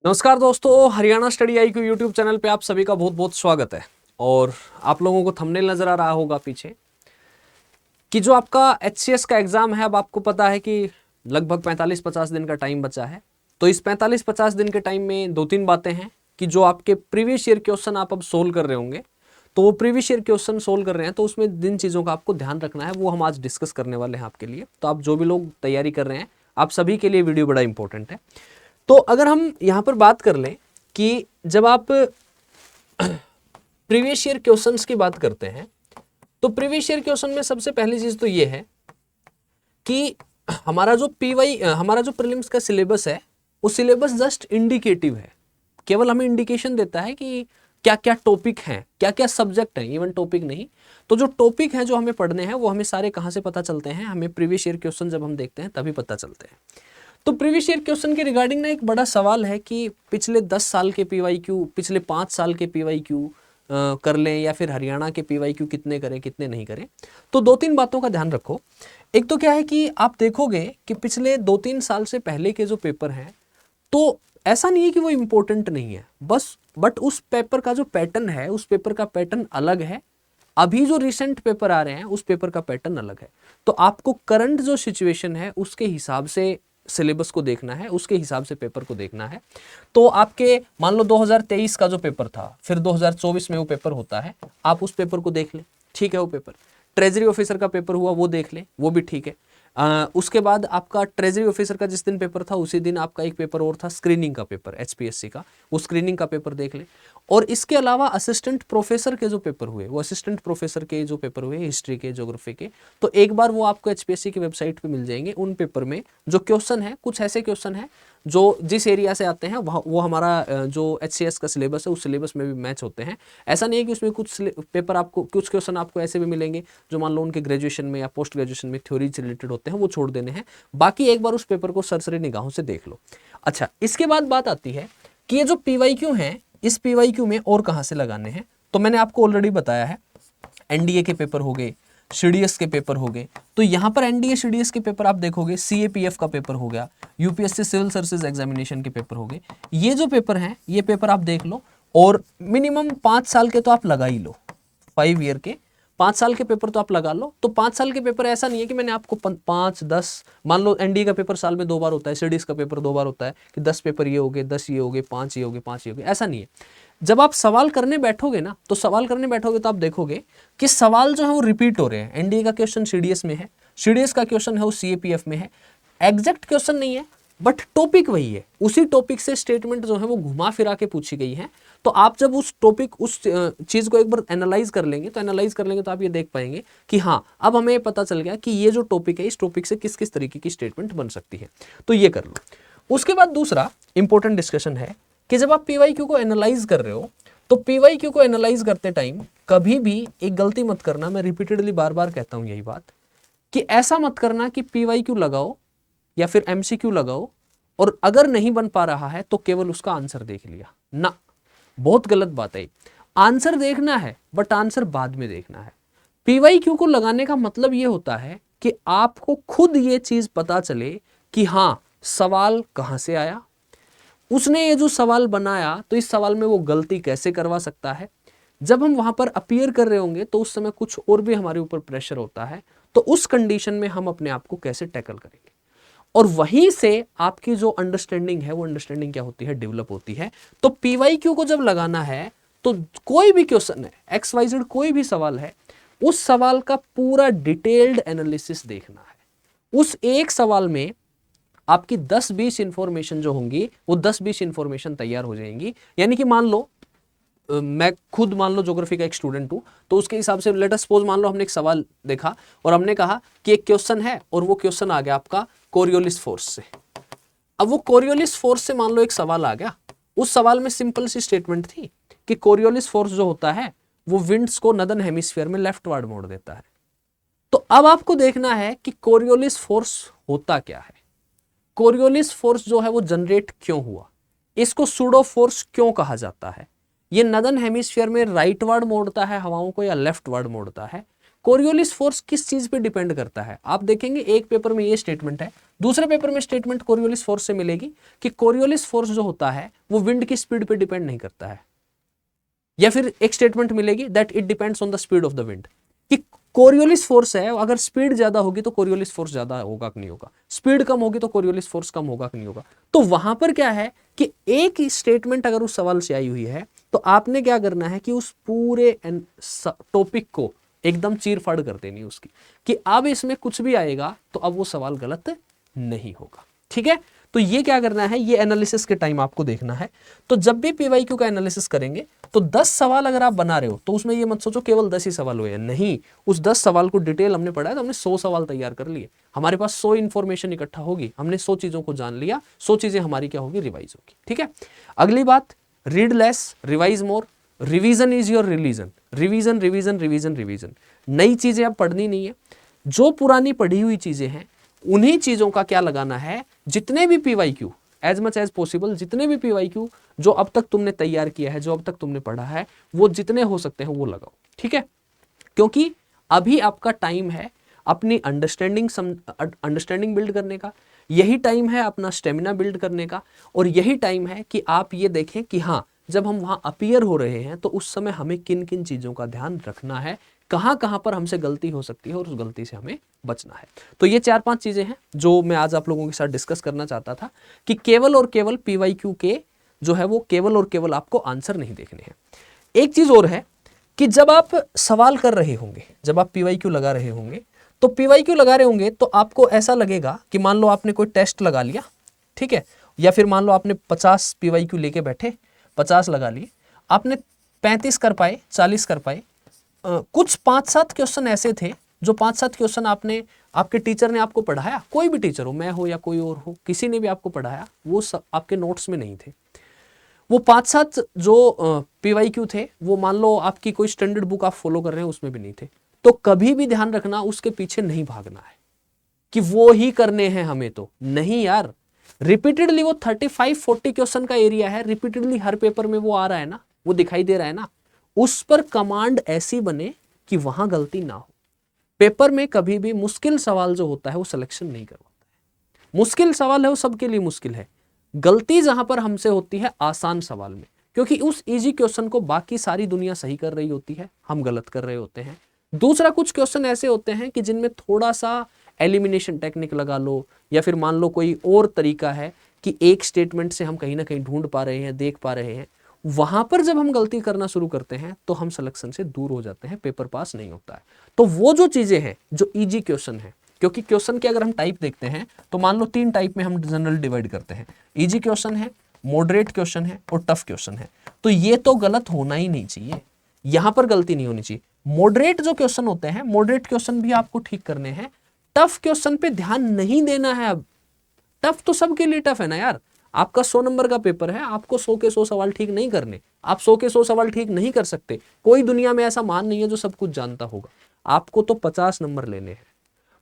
नमस्कार दोस्तों, Haryana study I Q YouTube channel पे आप सभी का बहुत बहुत स्वागत है। और आप लोगों को थंबनेल नजर आ रहा होगा पीछे कि जो आपका एचसीएस का एग्जाम है, अब आपको पता है कि लगभग 45-50 दिन का टाइम बचा है। तो इस 45-50 दिन के टाइम में दो तीन बातें हैं कि जो आपके प्रीवियस ईयर क्वेश्चन आप अब सोल्व कर रहे होंगे, तो वो प्रीवियस ईयर क्वेश्चन सोल्व कर रहे हैं तो उसमें जिन चीज़ों का आपको ध्यान रखना है वो हम आज डिस्कस करने वाले हैं आपके लिए। तो आप जो भी लोग तैयारी कर रहे हैं, आप सभी के लिए वीडियो बड़ा इंपॉर्टेंट है। तो अगर हम यहाँ पर बात कर लें कि जब आप प्रीवियस ईयर क्वेश्चंस की बात करते हैं तो प्रीवियस ईयर क्वेश्चन में सबसे पहली चीज तो ये है कि हमारा जो प्रीलिम्स का सिलेबस है वो सिलेबस जस्ट इंडिकेटिव है, केवल हमें इंडिकेशन देता है कि क्या क्या टॉपिक हैं, क्या क्या सब्जेक्ट हैं, इवन टॉपिक नहीं। तो जो टॉपिक हैं जो हमें पढ़ने हैं वो हमें सारे कहाँ से पता चलते हैं, हमें प्रीवियस ईयर क्वेश्चन जब हम देखते हैं तभी पता चलते हैं। तो प्रीवियस ईयर क्वेश्चन के रिगार्डिंग ना एक बड़ा सवाल है कि पिछले 10 साल के पीवाईक्यू, पिछले 5 साल के पीवाईक्यू कर लें या फिर हरियाणा के पीवाईक्यू कितने करें कितने नहीं करें। तो दो तीन बातों का ध्यान रखो। एक तो क्या है कि आप देखोगे कि पिछले 2-3 साल से पहले के जो पेपर हैं तो ऐसा नहीं है कि वो इम्पोर्टेंट नहीं है, बट उस पेपर का जो पैटर्न है, उस पेपर का पैटर्न अलग है। अभी जो रिसेंट पेपर आ रहे हैं उस पेपर का पैटर्न अलग है। तो आपको करंट जो सिचुएशन है उसके हिसाब से सिलेबस को देखना है, उसके हिसाब से पेपर को देखना है। तो आपके मान लो 2023 का जो पेपर था, फिर 2024 में वो पेपर होता है, आप उस पेपर को देख लें, ठीक है। वो पेपर ट्रेजरी ऑफिसर का पेपर हुआ, वो देख लें, वो भी ठीक है। उसके बाद आपका ट्रेजरी ऑफिसर का जिस दिन पेपर था उसी दिन आपका एक पेपर और था, स्क्रीनिंग का पेपर, एचपीएससी का, वो स्क्रीनिंग का पेपर देख लें। और इसके अलावा असिस्टेंट प्रोफेसर के जो पेपर हुए, वो असिस्टेंट प्रोफेसर के जो पेपर हुए हिस्ट्री के, ज्योग्राफी के, तो एक बार वो आपको एचपीएससी की वेबसाइट पे मिल जाएंगे। उन पेपर में जो क्वेश्चन है, कुछ ऐसे क्वेश्चन है जो जिस एरिया से आते हैं वो हमारा जो एचसीएस का सिलेबस है उस सिलेबस में भी मैच होते हैं। ऐसा नहीं है कि उसमें कुछ पेपर आपको, कुछ क्वेश्चन आपको ऐसे भी मिलेंगे जो मान लो उनके ग्रेजुएशन में या पोस्ट ग्रेजुएशन में थ्योरी से रिलेटेड होते हैं, वो छोड़ देने हैं। बाकी एक बार उस पेपर को सरसरी निगाहों से देख लो। अच्छा, इसके बाद बात आती है कि ये जो पीवाईक्यू हैं, इस पीवाईक्यू में और कहाँ से लगाने हैं। तो मैंने आपको ऑलरेडी बताया है, एनडीए के पेपर हो गए, सीडीएस के पेपर हो गए। तो यहाँ पर एनडीए सीडीएस के पेपर आप देखोगे, सीएपीएफ का पेपर हो गया, यूपीएससी सिविल सर्विसेज एग्जामिनेशन के पेपर हो गए। ये जो पेपर हैं, ये पेपर आप देख लो और मिनिमम 5 साल के तो आप लगा ही लो, 5 ईयर के 5 साल के पेपर तो आप लगा लो। तो 5 साल के पेपर ऐसा नहीं है कि मैंने आपको 5-10, मान लो एनडीए का पेपर साल में 2 बार होता है, सीडीएस का पेपर 2 बार होता है, कि 10 पेपर ये हो गए, 10 ये हो गए, 5 ये हो गए, 5 ये हो गए, ऐसा नहीं है। जब आप सवाल करने बैठोगे ना, तो सवाल करने बैठोगे तो आप देखोगे कि सवाल जो है वो रिपीट हो रहे हैं। एनडीए का क्वेश्चन सीडीएस में है, सीडीएस का क्वेश्चन है वो सीएपीएफ में है। एग्जैक्ट क्वेश्चन नहीं है बट टॉपिक वही है, उसी टॉपिक से स्टेटमेंट जो है वो घुमा फिरा के पूछी गई है। तो आप जब उस टॉपिक, उस चीज को एक बार एनालाइज कर लेंगे तो आप ये देख पाएंगे कि हाँ, अब हमें पता चल गया कि ये जो टॉपिक है, इस टॉपिक से किस किस तरीके की स्टेटमेंट बन सकती है। तो ये कर लो। उसके बाद दूसरा इंपॉर्टेंट डिस्कशन है कि जब आप पीवाईक्यू को एनालाइज कर रहे हो, तो पीवाईक्यू को एनालाइज करते टाइम कभी भी एक गलती मत करना। मैं रिपीटेडली बार बार कहता हूं यही बात, कि ऐसा मत करना कि पीवाईक्यू लगाओ या फिर एमसीक्यू लगाओ और अगर नहीं बन पा रहा है तो केवल उसका आंसर देख लिया ना। बहुत गलत बात है। आंसर देखना है बट आंसर बाद में देखना है। पीवाईक्यू को लगाने का मतलब यह होता है कि आपको खुद ये चीज पता चले कि हाँ, सवाल कहां से आया, उसने ये जो सवाल बनाया तो इस सवाल में वो गलती कैसे करवा सकता है। जब हम वहां पर अपीयर कर रहे होंगे तो उस समय कुछ और भी हमारे ऊपर प्रेशर होता है, तो उस कंडीशन में हम अपने आप को कैसे टैकल करेंगे। और वहीं से आपकी जो अंडरस्टैंडिंग है, वो अंडरस्टैंडिंग क्या होती है, डेवलप होती है। तो पीवाईक्यू को जब लगाना है तो कोई भी क्वेश्चन है, XYZ कोई भी सवाल है, उस सवाल का पूरा डिटेल्ड एनालिसिस देखना है। उस एक सवाल में आपकी 10-20 इंफॉर्मेशन जो होंगी वो 10-20 इंफॉर्मेशन तैयार हो जाएंगी। यानी कि मान लो मैं खुद मान लो ज्योग्राफी का एक स्टूडेंट हूं, तो उसके हिसाब से लेट अस सपोज, मान लो हमने एक सवाल देखा और हमने कहा कि एक क्वेश्चन है और वो क्वेश्चन आ गया आपका कोरियोलिस फोर्स से। अब वो कोरियोलिस फोर्स से मान लो एक सवाल आ गया, उस सवाल में सिंपल सी स्टेटमेंट थी कि कोरियोलिस फोर्स जो होता है वो विंड्स को नदर्न हेमिस्फीयर में लेफ्टवर्ड मोड़ देता है। तो अब आपको देखना है कि कोरियोलिस फोर्स होता क्या है, कोरियोलिस फोर्स जो है वो जनरेट क्यों हुआ, इसको सूडो फोर्स क्यों कहा जाता है, ये नदर्न हेमिस्फीयर में राइटवर्ड मोड़ता है हवाओं को या लेफ्टवर्ड मोड़ता है, कोरियोलिस फोर्स किस चीज पे डिपेंड करता है? आप देखेंगे एक पेपर में ये स्टेटमेंट है, दूसरे पेपर में स्टेटमेंट कोरियोलिस फोर्स से मिलेगी कि कोरियोलिस फोर्स जो होता है वो विंड की स्पीड पे डिपेंड नहीं करता है, या फिर एक स्टेटमेंट मिलेगी that it depends on the speed of the wind, कि कोरियोलिस फोर्स है, अगर स्पीड ज्यादा होगी तो कोरियोलिस फोर्स ज्यादा होगा कि नहीं होगा, स्पीड कम होगी तो कोरियोलिस फोर्स कम होगा कि नहीं होगा। तो वहां पर क्या है कि एक स्टेटमेंट अगर उस सवाल से आई हुई है तो आपने क्या करना है कि उस पूरे टॉपिक को एकदम चीर फाड़ कर देनी उसकी, कि अब इसमें कुछ भी आएगा तो अब वो सवाल गलत नहीं होगा। ठीक है, तो ये क्या करना है, ये एनालिसिस के टाइम आपको देखना है। तो जब भी पीवाईक्यू का एनालिसिस करेंगे तो 10 सवाल अगर आप बना रहे हो तो उसमें ये मत सोचो केवल 10 ही सवाल हुए हैं, नहीं, उस 10 सवाल को डिटेल हमने पढ़ा है तो हमने 100 सवाल तैयार कर लिए, हमारे पास 100 इंफॉर्मेशन इकट्ठा होगी, हमने 100 चीजों को जान लिया, 100 चीजें हमारी क्या होगी, रिवाइज होगी। ठीक है, अगली बात, read less revise more, revision is your religion, revision revision revision revision, नई चीजें अब पढ़नी नहीं है, जो पुरानी पढ़ी हुई चीजें हैं उन्हीं चीजों का क्या लगाना है, जितने भी PYQ as much as possible, जितने भी पीवाईक्यू जो अब तक तुमने तैयार किया है, जो अब तक तुमने पढ़ा है, वो जितने हो सकते हैं वो लगाओ। ठीक है, क्योंकि अभी आपका टाइम है अपनी अंडरस्टैंडिंग बिल्ड करने का, यही टाइम है अपना स्टेमिना बिल्ड करने का, और यही टाइम है कि आप ये देखें कि हाँ जब हम वहां अपीयर हो रहे हैं तो उस समय हमें किन किन चीजों का ध्यान रखना है, कहां कहां पर हमसे गलती हो सकती है और उस गलती से हमें बचना है। तो ये 4-5 चीजें हैं जो मैं आज आप लोगों के साथ डिस्कस करना चाहता था, कि केवल और केवल पीवाईक्यू के जो है वो केवल और केवल आपको आंसर नहीं देखने हैं। एक चीज और है कि जब आप सवाल कर रहे होंगे, जब आप पीवाईक्यू लगा रहे होंगे, तो पीवाईक्यू लगा रहे होंगे तो आपको ऐसा लगेगा कि मान लो आपने कोई टेस्ट लगा लिया, ठीक है, या फिर मान लो आपने 50 पीवाईक्यू लेके बैठे, 50 लगा लिए, आपने 35 कर पाए, 40 कर पाए, कुछ 5-7 क्वेश्चन ऐसे थे जो 5-7 क्वेश्चन आपने, आपके टीचर ने आपको पढ़ाया, कोई भी टीचर हो, मैं हो या कोई और हो, किसी ने भी आपको पढ़ाया, वो सब आपके नोट्स में नहीं थे। वो 5-7 जो पीवाईक्यू थे वो मान लो आपकी कोई स्टैंडर्ड बुक आप फॉलो कर रहे हैं उसमें भी नहीं थे, तो कभी भी ध्यान रखना उसके पीछे नहीं भागना है कि वो ही करने हैं हमें, तो नहीं यार, रिपीटेडली वो 35-40 क्वेश्चन का एरिया है, रिपीटेडली हर पेपर में वो आ रहा है ना, वो दिखाई दे रहा है ना, उस पर कमांड ऐसी बने कि वहां गलती ना हो। पेपर में कभी भी मुश्किल सवाल जो होता है वो सिलेक्शन नहीं करवाता है, मुश्किल सवाल है वो सबके लिए मुश्किल है, गलती जहां पर हमसे होती है आसान सवाल में, क्योंकि उस इजी क्वेश्चन को बाकी सारी दुनिया सही कर रही होती है, हम गलत कर रहे होते हैं। दूसरा, कुछ क्वेश्चन ऐसे होते हैं कि जिनमें थोड़ा सा एलिमिनेशन टेक्निक लगा लो, या फिर मान लो कोई और तरीका है कि एक स्टेटमेंट से हम कहीं ना कहीं ढूंढ पा रहे हैं, देख पा रहे हैं, वहां पर जब हम गलती करना शुरू करते हैं तो हम सिलेक्शन से दूर हो जाते हैं, पेपर पास नहीं होता है। तो वो जो चीजें हैं जो इजी क्वेश्चन है, क्योंकि क्वेश्चन के अगर हम टाइप देखते हैं तो मान लो 3 टाइप में हम जनरल डिवाइड करते हैं, इजी क्वेश्चन है, मॉडरेट क्वेश्चन है और टफ क्वेश्चन है। तो ये तो गलत होना ही नहीं चाहिए, यहां पर गलती नहीं होनी चाहिए। मॉडरेट जो क्वेश्चन होते हैं, मॉडरेट क्वेश्चन भी आपको ठीक करने हैं, टफ क्वेश्चन पे ध्यान नहीं देना है। अब टफ तो सबके लिए टफ है ना यार, आपका 100 नंबर का पेपर है, आपको 100 के 100 सवाल ठीक नहीं करने, आप 100 के 100 सवाल ठीक नहीं कर सकते, कोई दुनिया में ऐसा मान नहीं है जो सब कुछ जानता होगा, आपको तो 50 नंबर लेने हैं,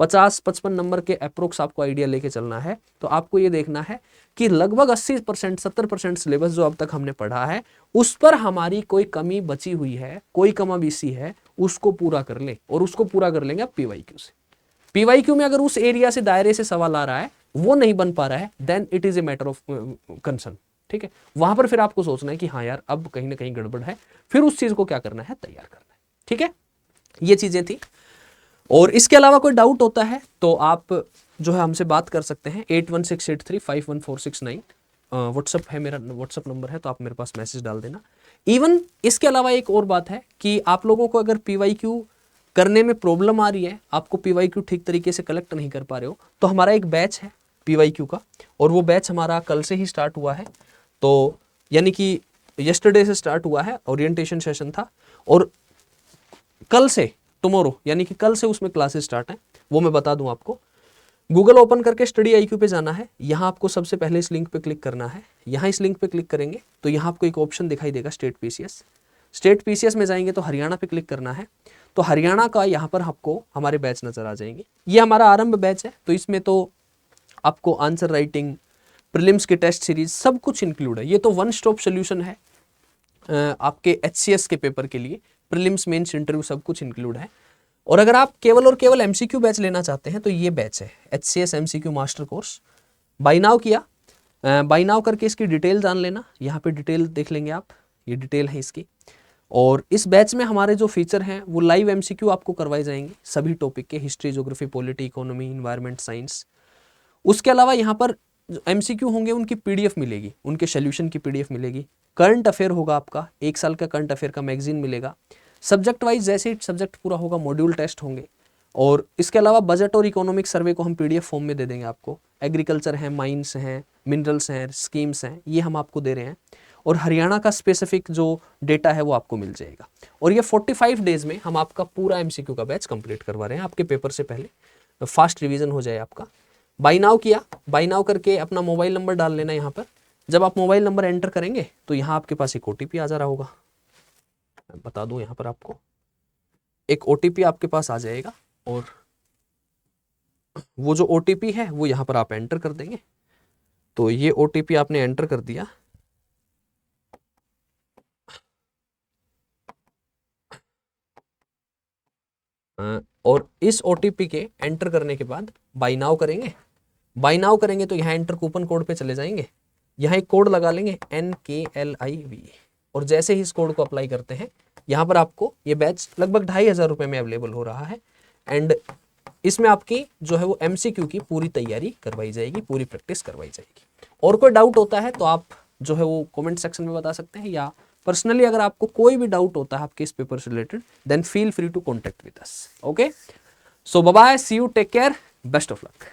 50-55 नंबर के अप्रोक्स आपको आइडिया लेके चलना है। तो आपको ये देखना है कि लगभग 80% 70% सिलेबस जो अब तक हमने पढ़ा है उस पर हमारी कोई कमी बची हुई है, कोई कमाबेशी है, उसको पूरा कर ले, और उसको पूरा कर लेंगे आप पीवाईक्यू से। पीवाईक्यू में अगर उस एरिया से, दायरे से सवाल आ रहा है, वो नहीं बन पा रहा है, then it is a matter of concern. ठीक है, वहां पर फिर आपको सोचना है कि हाँ यार अब कहीं ना कहीं गड़बड़ है, फिर उस चीज को क्या करना है, तैयार करना है। ठीक है, ये चीजें थी। और इसके अलावा कोई डाउट होता है तो आप जो है हमसे बात कर सकते हैं, 8168351469 व्हाट्सअप है मेरा, व्हाट्सअप नंबर है, तो आप मेरे पास मैसेज डाल देना। इवन इसके अलावा एक और बात है कि आप लोगों को अगर पीवाईक्यू करने में प्रॉब्लम आ रही है, आपको पीवाईक्यू ठीक तरीके से कलेक्ट नहीं कर पा रहे हो, तो हमारा एक बैच है पीवाईक्यू का, और वो बैच हमारा कल से ही स्टार्ट हुआ है, तो यानी कि यस्टरडे से स्टार्ट हुआ है, ओरिएंटेशन सेशन था, और कल से, टुमारो यानी कि कल से उसमें क्लासेस स्टार्ट हैं। वो मैं बता दूं आपको, गूगल ओपन करके स्टडी आईक्यू पे जाना है, यहाँ आपको सबसे पहले इस लिंक पे क्लिक करना है, यहाँ इस लिंक पे क्लिक करेंगे तो यहाँ आपको एक ऑप्शन दिखाई देगा स्टेट पीसीएस, स्टेट पीसीएस में जाएंगे तो हरियाणा पे क्लिक करना है, तो हरियाणा का यहाँ पर आपको हमारे बैच नजर आ जाएंगे। ये हमारा आरंभ बैच है, तो इसमें तो आपको आंसर राइटिंग, प्रीलिम्स के टेस्ट सीरीज सब कुछ इंक्लूड है। ये तो वन स्टॉप सोल्यूशन है आपके HCS के पेपर के लिए, प्रीलिम्स मेंस इंटरव्यू सब कुछ इंक्लूड है। और अगर आप केवल और केवल एमसीक्यू बैच लेना चाहते हैं तो ये बैच है HCS MCQ master course. Buy now किया, बाय नाउ करके इसकी डिटेल जान लेना, यहाँ पे डिटेल देख लेंगे आप, ये डिटेल है इसकी। और इस बैच में हमारे जो फीचर हैं वो लाइव एमसीक्यू आपको करवाए जाएंगे सभी टॉपिक के, history, geography, polity, economy, environment, science. उसके अलावा यहाँ पर जो एमसीक्यू होंगे उनकी पीडीएफ मिलेगी, उनके सोल्यूशन की पीडीएफ मिलेगी। करंट अफेयर होगा आपका, 1 साल का करंट अफेयर का मैगजीन मिलेगा। सब्जेक्ट वाइज जैसे ही सब्जेक्ट पूरा होगा मॉड्यूल टेस्ट होंगे। और इसके अलावा बजट और इकोनॉमिक सर्वे को हम पीडीएफ फॉर्म में दे देंगे आपको। एग्रीकल्चर है, माइंस हैं, मिनरल्स हैं, स्कीम्स हैं, ये हम आपको दे रहे हैं। और हरियाणा का स्पेसिफिक जो डेटा है वो आपको मिल जाएगा। और ये 45 डेज में हम आपका पूरा एमसीक्यू का बैच कंप्लीट करवा रहे हैं आपके पेपर से पहले, फास्ट रिवीजन हो जाए आपका। बाय नाउ किया, बाय नाउ करके अपना मोबाइल नंबर डाल लेना यहाँ पर। जब आप मोबाइल नंबर एंटर करेंगे तो यहाँ आपके पास एक ओटीपी आ जा रहा होगा, मैं बता दूं यहाँ पर आपको, एक ओटीपी आपके पास आ जाएगा। और वो जो ओटीपी है वो यहाँ पर आप एंटर कर देंगे। तो ये ओटीपी आपने एंटर कर दिया, और इस ओटीपी के एंटर करने के बाद बाय नाउ करेंगे। बाय नाउ करेंगे तो यहाँ एंटर कूपन कोड पे चले जाएंगे, यहाँ एक कोड लगा लेंगे NKLIV, और जैसे ही इस कोड को अप्लाई करते हैं यहाँ पर आपको ये बैच लगभग 2500 रुपये में अवेलेबल हो रहा है। एंड इसमें आपकी जो है वो MCQ की पूरी तैयारी करवाई जाएगी, पूरी प्रैक्टिस करवाई जाएगी। और कोई डाउट होता है तो आप जो है वो कमेंट सेक्शन में बता सकते हैं, या पर्सनली अगर आपको कोई भी डाउट होता है आपके इस पेपर से related then feel free to contact with us. Okay, so bye bye, see you, take care, best of luck.